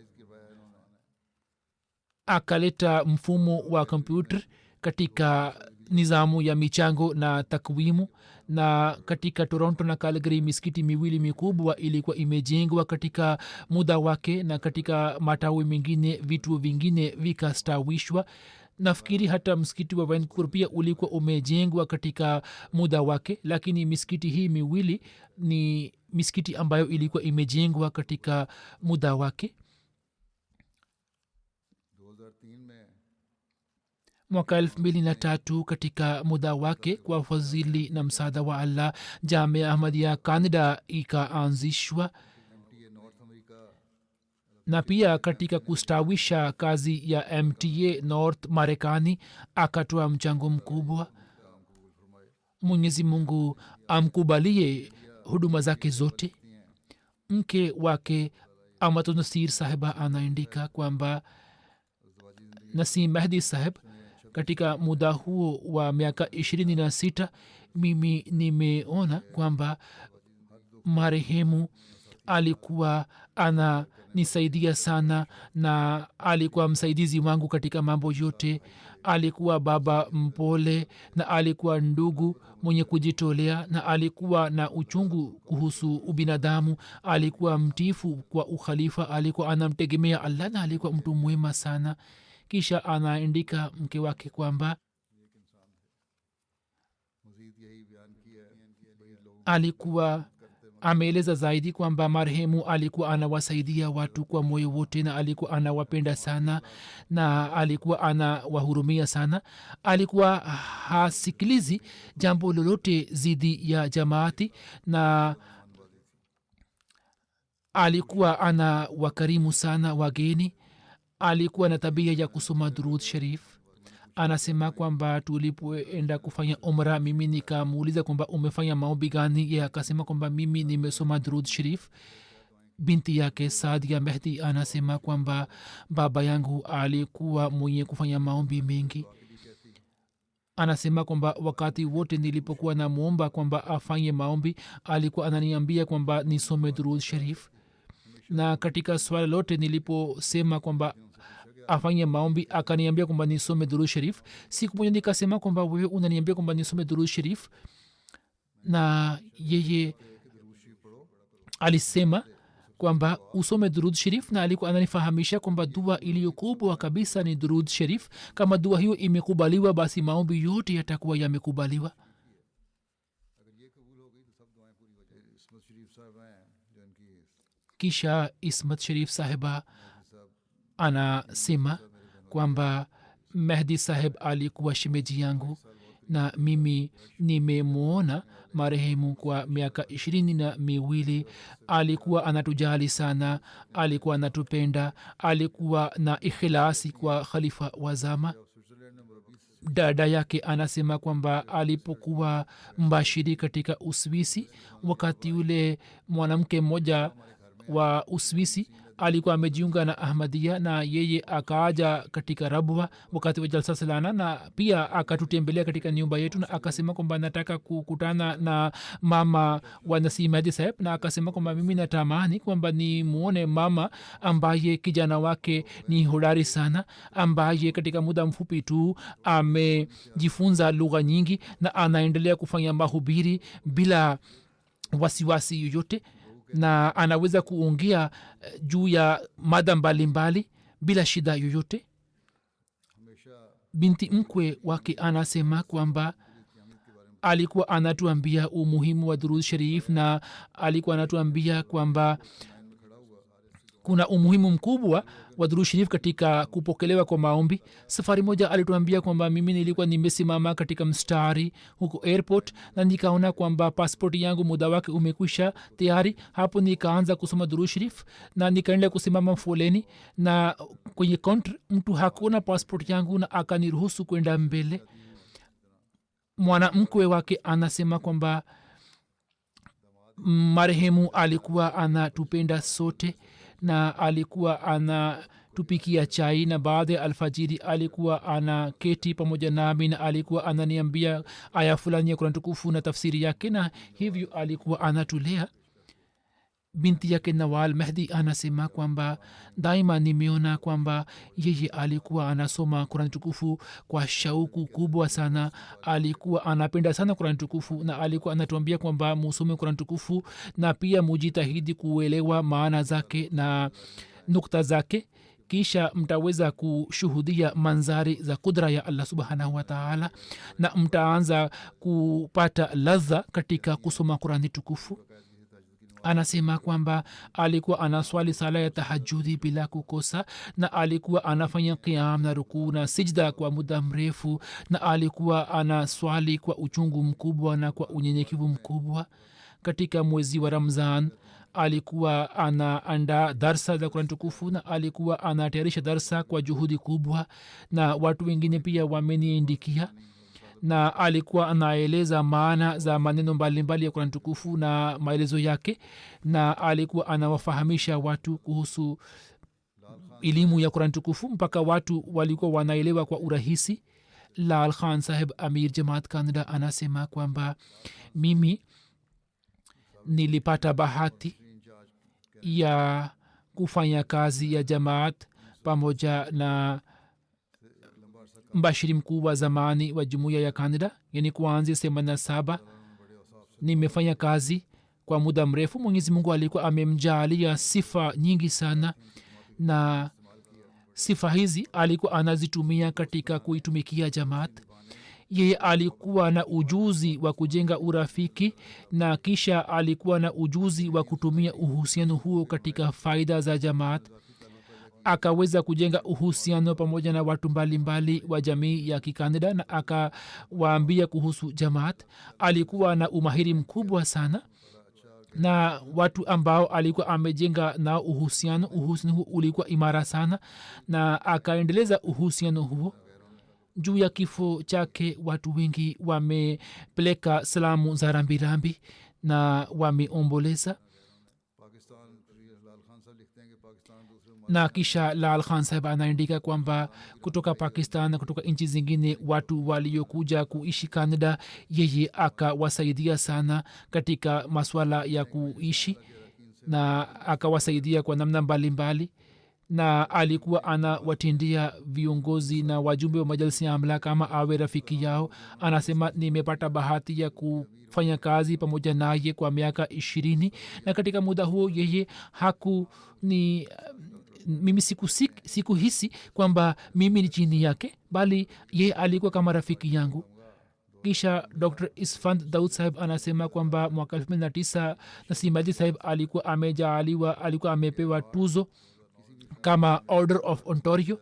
Speaker 2: Akaleta mfumo wa kompyuta katika nizamu ya michango na takwimu, na katika toronto na calgary misikiti miwili mikubwa ilikuwa imejengwa katika muda wake, na katika matawi mengine vitu vingine vikastawishwa. nafikiri hata msikiti wa vancouver pia ulikuwa umejengwa katika muda wake, lakini misikiti hii miwili ni misikiti ambayo ilikuwa imejengwa katika muda wake. mwaka 2003 katika muda wake, kwa fadhili na msaada wa allah, jamia ahmadia canada ikaanzishwa, na pia katika kustawisha kazi ya mta north marekani akatoa mchango mkubwa. mwenyezi mungu amkubalie huduma zake zote. mke wake amatu nasir sahiba anaandika kwamba nasim mahdi saheb, katika muda huo wa miaka 26 mimi nimeona kwamba marehemu alikuwa ananisaidia sana na alikuwa msaidizi wangu katika mambo yote. alikuwa baba mpole na alikuwa ndugu mwenye kujitolea na alikuwa na uchungu kuhusu ubinadamu. alikuwa mtifu kwa ukhalifa, alikuwa anamtegemea allah na alikuwa mtu mwema sana. kisha anaandika mke wake kwamba alikuwa ameeleza zaidi kwamba marehemu alikuwa anawasaidia watu kwa moyo wote na alikuwa anawapenda sana na alikuwa anawahurumia sana. alikuwa hasikilizi jambo lolote zidi ya jamaati na alikuwa ana wakarimu sana wageni. alikuwa na tabia ya kusoma durud sharif. anasema kwamba tulipoenda kufanya umra, mimi nikamuuliza kwamba umefanya maombi gani. ye akasema kwamba mimi nimesoma durud sharif. binti yake Sadia Mehdi anasema kwamba baba yangu alikuwa mwenye kufanya maombi mengi. anasema kwamba wakati wote nilipokuwa namwomba kwamba afanye maombi, alikuwa ananiambia kwamba nisome durud sharif, na katika swala lote niliposema kwamba afanye maombi akaniambia kwamba nisome durud sharif. siku moja nikasema kwamba wewe unaniambia kwamba nisome durud sharif, na yeye alisema kwamba usome durud sharif, na alikuwa ananifahamisha kwamba dua iliyokubwa kabisa ni durud sharif. kama dua hiyo imekubaliwa, basi maombi yote yatakuwa yamekubaliwa. kisha ismat sharif sahiba anasema kwamba mehdi saheb alikuwa shemeji yangu na mimi nimemwona marehemu kwa miaka 22. alikuwa anatujali sana, alikuwa anatupenda, alikuwa na ikhilasi kwa khalifa wa zama. dada yake anasema kwamba alipokuwa mbashiri katika uswisi, wakati ule mwanamke mmoja wa uswisi alikuwa amejiunga na ahmadia na yeye akaaja katika rabwa wakati wa jalsa salana, na pia akatutembelea katika nyumba yetu na akasema kwamba nataka kukutana na mama wa nasim mahdi saheb, na akasema kwamba mimi natamani kwamba ni muone mama ambaye kijana wake ni hodari sana, ambaye katika muda mfupi tu amejifunza lugha nyingi na anaendelea kufanya mahubiri bila wasiwasi yoyote, na anaweza kuongea juu ya mada mbalimbali bila shida yoyote. binti mkwe wake anasema kwamba alikuwa anatuambia umuhimu wa durud sharif, na alikuwa anatuambia kwamba kuna umuhimu mkubwa wa durud sharif katika kupokelewa kwa maombi. safari moja alituambia kwamba mimi nilikuwa nimesimama katika mstari huko airport na nikaona kwamba paspoti yangu muda wake umekwisha tayari. hapo nikaanza kusoma durud sharif na nikaenda kusimama foleni, na kwenye counter mtu hakuona paspoti yangu na akaniruhusu kwenda mbele. mwanamkwe wake anasema kwamba marehemu alikuwa anatupenda sote na alikuwa anatupikia chai na baada ya alfajiri alikuwa ana keti pamoja nami na alikuwa ananiambia aya fulani ya kurani tukufu na tafsiri yake na hivyo alikuwa anatulea. Binti yake Nawal Mehdi anasema kwamba daima nimeona kwamba yeye alikuwa anasoma Kurani tukufu kwa shauku kubwa sana. Alikuwa anapenda sana Kurani tukufu na alikuwa anatuambia kwamba musome Kurani tukufu na pia mujitahidi kuelewa maana zake na nukta zake, kisha mtaweza kushuhudia manzari za kudra ya Allah subhanahu wa taala na mtaanza kupata ladha katika kusoma Kurani tukufu. Anasema kwamba alikuwa anaswali sala ya tahajudi bila kukosa na alikuwa anafanya qiyam na rukuu na sijda kwa muda mrefu na alikuwa anaswali kwa uchungu mkubwa na kwa unyenyekevu mkubwa. Katika mwezi wa Ramzan alikuwa anaandaa darsa za Kurani tukufu na alikuwa anatayarisha darsa kwa juhudi kubwa na watu wengine pia wameniindikia na alikuwa anaeleza maana za maneno mbalimbali ya Kurani tukufu na maelezo yake na alikuwa anawafahamisha watu kuhusu elimu ya Kurani tukufu mpaka watu walikuwa wanaelewa kwa urahisi. Lal Khan Saheb Amir Jamaat Canada anasema kwamba mimi nilipata bahati ya kufanya kazi ya jamaat pamoja na mbashiri mkuu wa zamani wa jumuiya ya Canada, yani kuanzia 87 nimefanya kazi kwa muda mrefu. Mwenyezi Mungu alikuwa amemjalia sifa nyingi sana na sifa hizi alikuwa anazitumia katika kuitumikia jamaat. Yeye alikuwa na ujuzi wa kujenga urafiki na kisha alikuwa na ujuzi wa kutumia uhusiano huo katika faida za jamaat. Akaweza kujenga uhusiano pamoja na watu mbalimbali wa jamii ya Kikanada na akawaambia kuhusu jamaat. Alikuwa na umahiri mkubwa sana na watu ambao alikuwa amejenga na uhusiano huo ulikuwa imara sana na akaendeleza uhusiano huo. Juu ya kifo chake watu wengi wamepeleka salamu za rambirambi na wameomboleza. Na kisha Lal Khan Saheb anaandika kwamba kutoka Pakistan na kutoka nchi zingine watu waliokuja kuishi Canada, yeye akawasaidia sana katika maswala ya kuishi na akawasaidia kwa namna mbalimbali na alikuwa anawatindia viongozi na wajumbe wa majalisi ya amla kama awe rafiki yao. Anasema nimepata bahati ya kufanya kazi pamoja naye kwa miaka 20 na katika muda huo yeye mimi sikuhisi kwamba mimi ni chini yake, bali yeye alikuwa kama rafiki yangu. Kisha Dr. Isfand Daud Saheb anasema kwamba mwaka 2009 Nasim Ali Saheb alikuwa amepewa tuzo kama Order of Ontario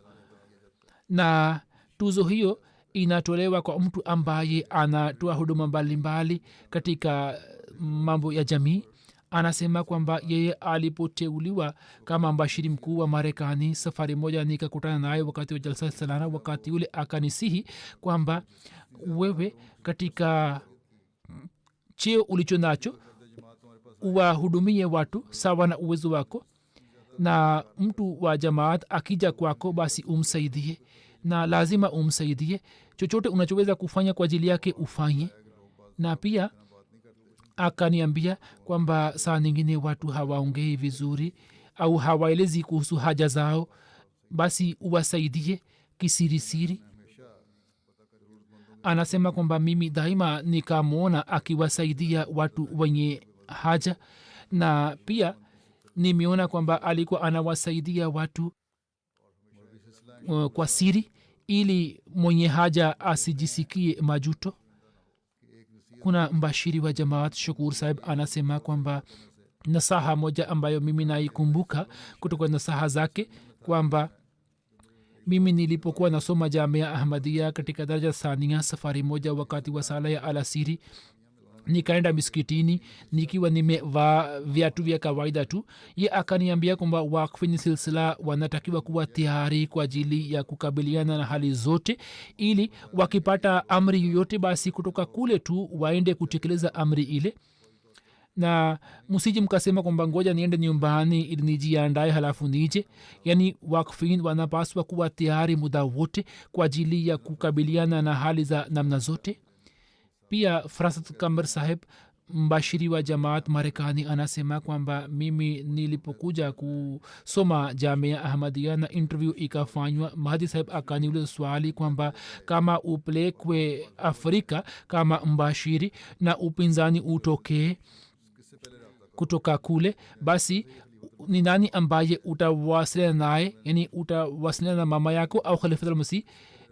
Speaker 2: na tuzo hiyo inatolewa kwa mtu ambaye anatoa huduma mbalimbali katika mambo ya jamii. Anasema kwamba yeye alipoteuliwa kama mbashiri mkuu wa Marekani, safari moja nikakutana naye wakati wa jalsa salana. Wakati ule akanisihi kwamba wewe katika cheo ulicho nacho uwahudumie watu sawa na uwezo wako, na mtu wa jamaat akija kwako basi umsaidie na lazima umsaidie. Chochote unachoweza kufanya kwa ajili yake ufanye. Na pia akaniambia kwamba saa nyingine watu hawaongei vizuri au hawaelezi kuhusu haja zao, basi uwasaidie kisirisiri. Anasema kwamba mimi daima nikamwona akiwasaidia watu wenye haja na pia nimeona kwamba alikuwa anawasaidia watu kwa siri ili mwenye haja asijisikie majuto. Kuna mbashiri wa jamaat Shukur Saheb anasema kwamba nasaha moja ambayo mimi naikumbuka kutoka nasaha zake kwamba mimi nilipokuwa nasoma Jamia Ahmadia katika daraja thania, safari moja wakati wa sala ya alasiri nikaenda miskitini nikiwa nimevaa viatu vya kawaida tu. Ye akaniambia kwamba wakfini silsila wanatakiwa kuwa tayari kwa ajili ya kukabiliana na hali zote, ili wakipata amri yoyote basi kutoka kule tu waende kutekeleza amri ile. na msiji mkasema kwamba ngoja niende nyumbani ili nijiandae halafu nije. Yani wakfin wanapaswa kuwa tayari muda wote kwa ajili ya kukabiliana na hali za namna zote. pia Farasat Kamar saheb mbashiri wa jamaat Marekani anasema kwamba mimi nilipokuja kusoma Jamia Ahmadia na interview ikafanywa, Mahdi saheb akaniuliza swali kwamba kama upelekwe Afrika kama mbashiri na upinzani utokee kutoka kule, basi ni nani ambaye utawasiliana naye, yani utawasiliana na mama yako au Khalifatul Masih?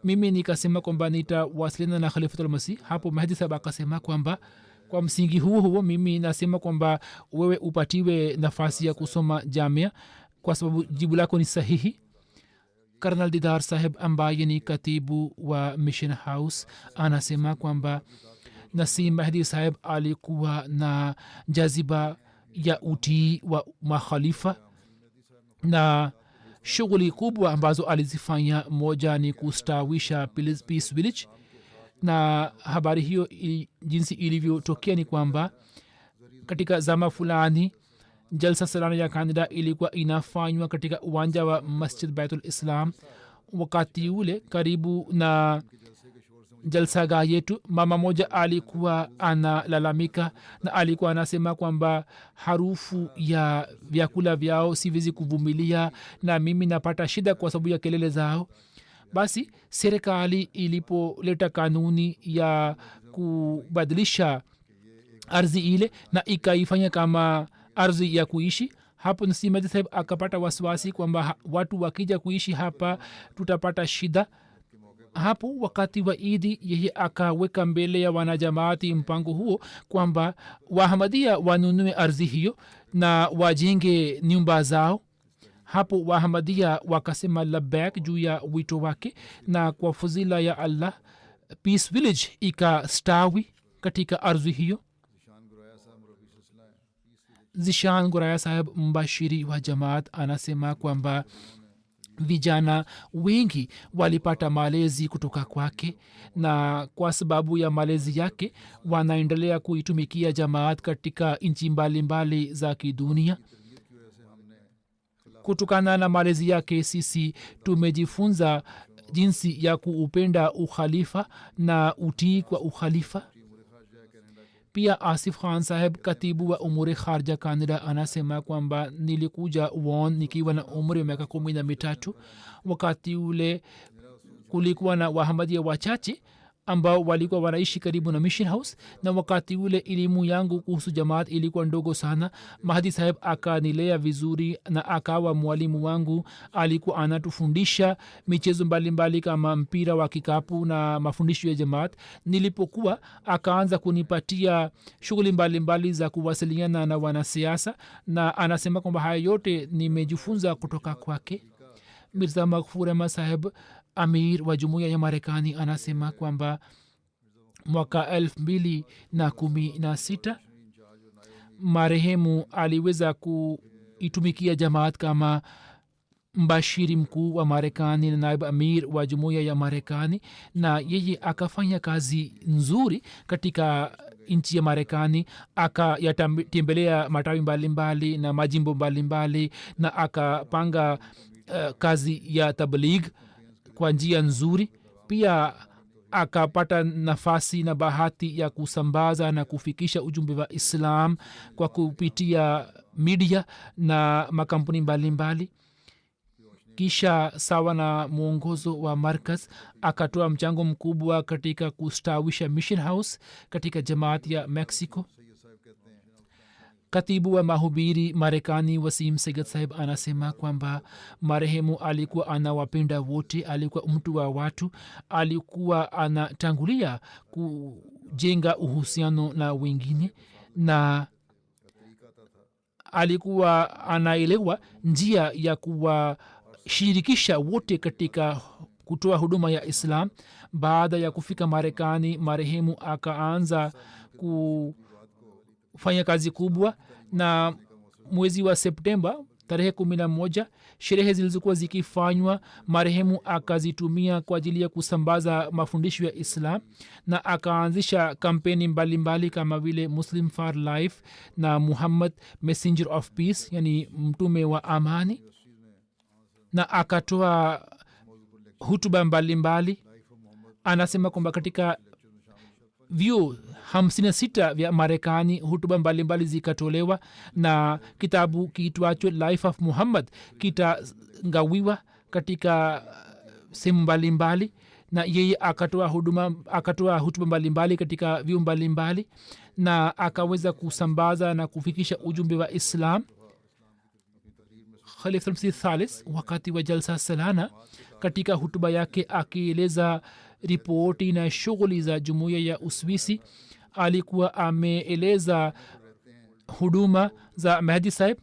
Speaker 2: Mimi nikasema kwamba nitawasiliana na Khalifatul Masih. Hapo Mahdi saheb akasema kwamba kwa msingi huo mimi nasema kwamba wewe upatiwe nafasi ya kusoma Jamia kwa sababu jibu lako ni sahihi. Karnal Didar saheb ambaye ni katibu wa Mission House anasema kwamba Nasim Mahdi saheb alikuwa na jaziba ya utii wa makhalifa na shughuli kubwa ambazo alizifanya, moja ni kustawisha Peace Village. Na habari hiyo jinsi ilivyotokea ni kwamba katika zama fulani jalsa salana ya kandida ilikuwa inafanywa katika uwanja wa Masjid Baitul Islam. Wakati ule karibu na jalsaga yetu mama moja alikuwa analalamika na alikuwa anasema kwamba harufu ya vyakula vyao siwezi kuvumilia na mimi napata shida kwa sababu ya kelele zao. Basi serikali ilipoleta kanuni ya kubadilisha ardhi ile na ikaifanya kama ardhi ya kuishi, hapo Nasim Mahdi saheb akapata wasiwasi kwamba watu wakija kuishi hapa tutapata shida. Hapo wakati wa Idi yeye akaweka mbele ya wanajamaati mpango huo kwamba Wahamadia wanunue ardhi hiyo na wajenge nyumba zao. Hapo Wahamadia wakasema labbaik juu ya wito wake, na kwa fadhila ya Allah Peace Village ikastawi katika ardhi hiyo. Zishan Guraya saheb mbashiri wa jamaat anasema kwamba vijana wengi walipata malezi kutoka kwake, na kwa sababu ya malezi yake wanaendelea kuitumikia jamaat katika nchi mbalimbali za kidunia. Kutokana na malezi yake sisi tumejifunza jinsi ya kuupenda ukhalifa na utii kwa ukhalifa. pia Asif Khan saheb katibu wa umuri kharja Canada anasema kwamba nilikuja Won nikiwa na umri wa miaka 13. Wakati ule kulikuwa na Wahamadia wachache ambao walikuwa wanaishi karibu na Mission House, na wakati ule elimu yangu kuhusu jamaat ilikuwa ndogo sana. Mahdi saheb akanilea vizuri na akawa mwalimu wangu. Alikuwa anatufundisha michezo mbalimbali kama mpira wa kikapu na mafundisho ya jamaat. Nilipokuwa akaanza kunipatia shughuli mbalimbali za kuwasiliana na wanasiasa, na anasema kwamba haya yote nimejifunza kutoka kwake. Mirza Maghfur Ahmad saheb amir wa jumuiya ya Marekani anasema kwamba mwaka 2016 marehemu aliweza kuitumikia jamaat kama mbashiri mkuu wa Marekani na naib amir wa jumuiya ya Marekani, na yeye akafanya kazi nzuri katika nchi ya Marekani. Akayatembelea matawi mbalimbali na majimbo mbalimbali na akapanga kazi ya tabligh kwa njia nzuri. Pia akapata nafasi na bahati ya kusambaza na kufikisha ujumbe wa Islam kwa kupitia media na makampuni mbalimbali. Kisha sawa na mwongozo wa markaz akatoa mchango mkubwa katika kustawisha Mission House katika jamaat ya Mexico. Katibu wa mahubiri Marekani Wasim Sayyid saheb anasema kwamba marehemu alikuwa anawapenda wote, alikuwa mtu wa watu, alikuwa anatangulia kujenga uhusiano na wengine, na alikuwa anaelewa njia ya kuwashirikisha wote katika kutoa huduma ya Islam. Baada ya kufika Marekani, marehemu akaanza kufanya kazi kubwa, na mwezi wa Septemba tarehe 11 sherehe zilizokuwa zikifanywa marehemu akazitumia kwa ajili ya kusambaza mafundisho ya islam na akaanzisha kampeni mbalimbali kama vile muslim for life na muhammad messenger of peace yani mtume wa amani na akatoa hutuba mbalimbali. Anasema kwamba katika vyuo 56 vya marekani hutuba mbalimbali zikatolewa na kitabu kiitwacho life of muhammad kitagawiwa katika sehemu mbalimbali na yeye akatoa hutuba mbalimbali katika vyuo mbalimbali na akaweza kusambaza na kufikisha ujumbe wa islam. Khalifa Masih Thalith wakati wa jalsa salana katika hutuba yake akieleza ripoti na shughuli za jumuiya ya Uswisi alikuwa ameeleza huduma za Mahdi Sahib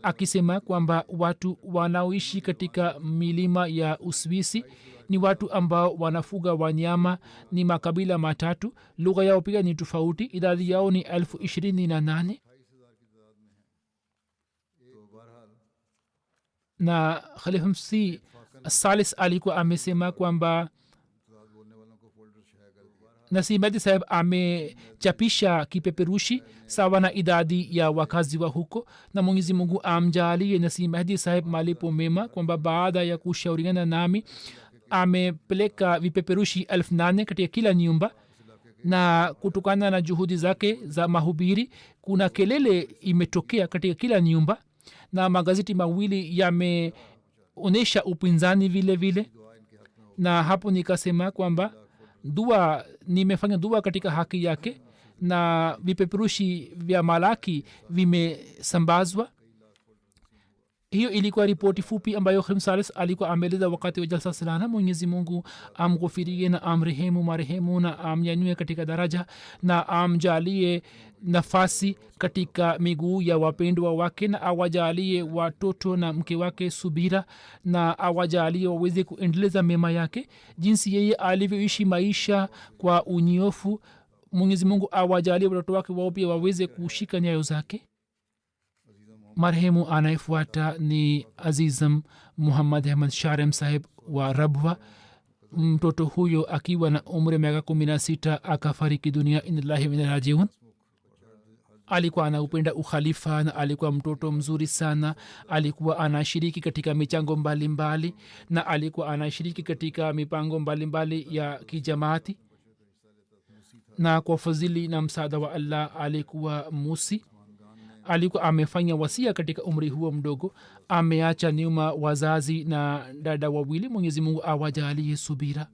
Speaker 2: akisema kwamba watu wanaoishi katika milima ya Uswisi ni watu ambao wanafuga wanyama, ni makabila matatu, lugha yao pia ni tofauti, idadi yao ni 28,000 na Khalifa Masih Salis alikuwa amesema kwamba Nasir Mahdi Sahib amechapisha kipeperushi sawa na idadi ya wakazi wa huko na Mwenyezi Mungu amjalie Nasir Mahdi Sahib malipo mema kwamba baada ya kushauriana nami amepeleka vipeperushi 8,000 katika kila nyumba na kutokana na juhudi zake za mahubiri kuna kelele imetokea katika kila nyumba na magazeti mawili yameonyesha upinzani vile vile na hapo nikasema kwamba nimefanya dua katika haki yake na vipeperushi vya malaki vimesambazwa. Hiyo ilikuwa ripoti fupi ambayo Khalifa Salis alikuwa ameeleza wakati wa jalsa salana. Mwenyezi Mungu amghufirie na amrehemu marehemu na amnyanyue katika daraja na amjalie nafasi katika miguu ya wapendwa wake na awajalie watoto na mke wake subira na awajalie waweze kuendeleza mema yake jinsi yeye alivyoishi maisha kwa unyofu. Mwenyezi Mungu awajalie watoto wake wao pia waweze kushika nyayo zake. Marehemu anayefuata ni Azizam Muhammad Ahmad Sharem Sahib wa Rabwa. Mtoto huyo akiwa na umri miaka 16 akafariki dunia. Innallahi wa inna ilaihi rajiun. Alikuwa anaupenda ukhalifa na alikuwa mtoto mzuri sana. Alikuwa anashiriki katika michango mbalimbali na alikuwa anashiriki katika mipango mbalimbali ya kijamaati na kwa fadhili na msaada wa Allah alikuwa musi. Alikuwa amefanya wasia katika umri huo mdogo. Ameacha nyuma wazazi na dada wawili. Mwenyezi Mungu awajalie subira.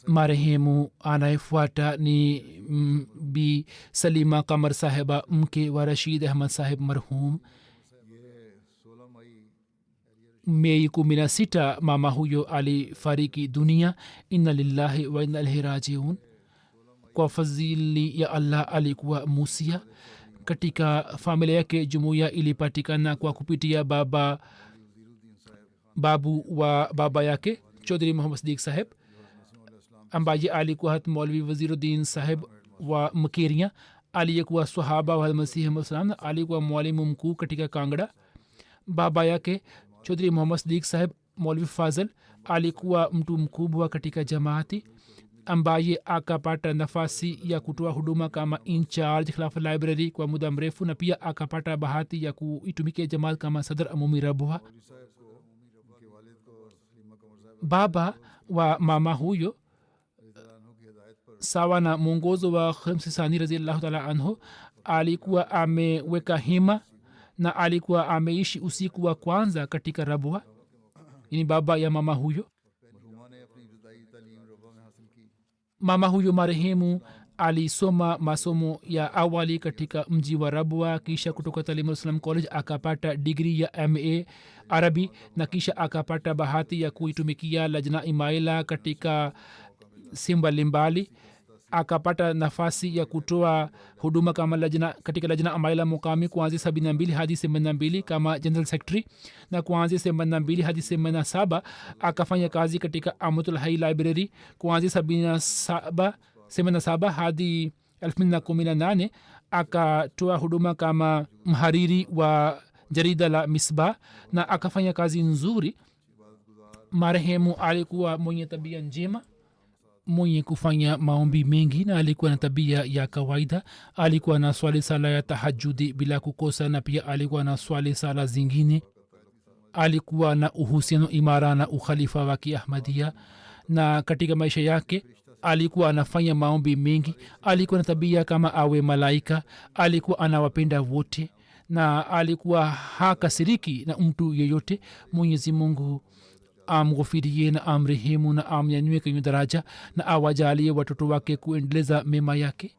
Speaker 2: Marehemu anayefuata ni Bi Salima Kamar Sahiba, mke wa Rashid Ahmad Sahib marhum. Mei 16 mama huyo alifariki dunia. Inna lillahi wa inna ilaihi rajiun. Kwa fadhili ya Allah alikuwa musia. Katika familia yake jumuiya ilipatikana kwa kupitia babu wa baba yake Chaudhry Muhammad Siddiq Sahib ambaye alikuwa hat Maulvi Waziruddin Sahib wa Mkeria, aliyekuwa sahaba wa Masihi Muhammad sallam, alikuwa mwalimu mkuu katika Kangra. Baba yake Chaudhry Muhammad Siddiq Sahib Maulvi Fazal alikuwa mtu mkubwa katika jamaati ambaye akapata nafasi ya kutoa huduma kama in charge Khilafa Library kwa muda mrefu na pia akapata bahati ya kuitumikia jamaat kama sadr amumi Rabwa. Baba wa mama huyo sawa na mwongozo wa Khamsi Sani radhiyallahu ta'ala anhu alikuwa ameweka hima na alikuwa ameishi usiku wa kwanza katika Rabwa. Ni baba ya mama huyo. Mama huyo marehemu alisoma masomo ya awali katika mji wa Rabwa, kisha kutoka Talim Islam College akapata degree ya MA Arabi na kisha akapata bahati ya kuitumikia Lajna Imaila katika sehemu mbalimbali. Akapata nafasi ya kutoa huduma kama katika Lajna Imaila Mukami kuanzia 72 hadi 82 kama general secretary na kuanzia 82 hadi 87 akafanya kazi katika Amatul Hai Library kuanzia 77 hadi 2018 akatoa huduma kama mhariri wa jarida la Misbah na akafanya kazi nzuri. Marehemu alikuwa mwenye tabia njema, mwenye kufanya maombi mengi, na alikuwa na tabia ya kawaida. Alikuwa na swali sala ya tahajudi bila kukosa, na pia alikuwa na swali sala zingine. Alikuwa na uhusiano imara na ukhalifa wa Kiahmadia, na katika maisha yake alikuwa anafanya maombi mengi. Alikuwa na tabia kama awe malaika. Alikuwa anawapenda wote na alikuwa hakasiriki na mtu yeyote. Mwenyezi Mungu amghufirie na amrehemu na amnyanyue kwenye daraja na awajalie watoto wake kuendeleza mema yake.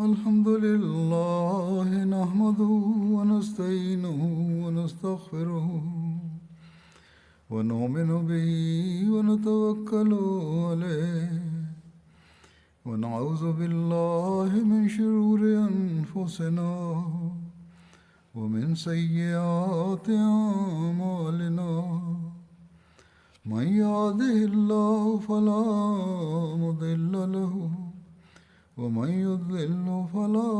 Speaker 1: الحمد لله نحمده ونستعينه ونستغفره ونؤمن به ونتوكل عليه ونعوذ بالله من شرور أنفسنا ومن سيئات أعمالنا من يهده الله فلا مضل له ومن يضلل فلا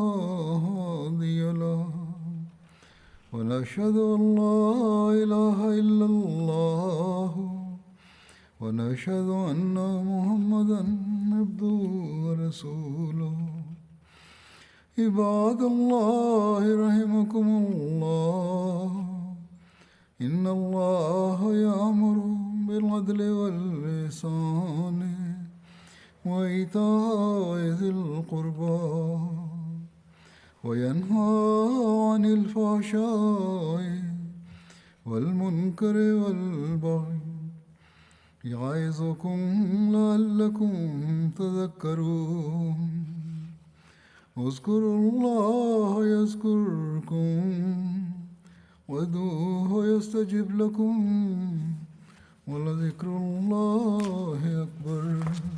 Speaker 1: هادي له ونشهد أن لا إله إلا الله ونشهد أن محمدا عبده ورسوله. عباد الله رحمكم الله، إن الله يأمر بالعدل والإحسان وإيتاء ذي القربى وينهى عن الفحشاء والمنكر والبغي يعظكم لعلكم تذكرون. اذكروا الله يذكركم وادعوه يستجب لكم ولذكر الله أكبر.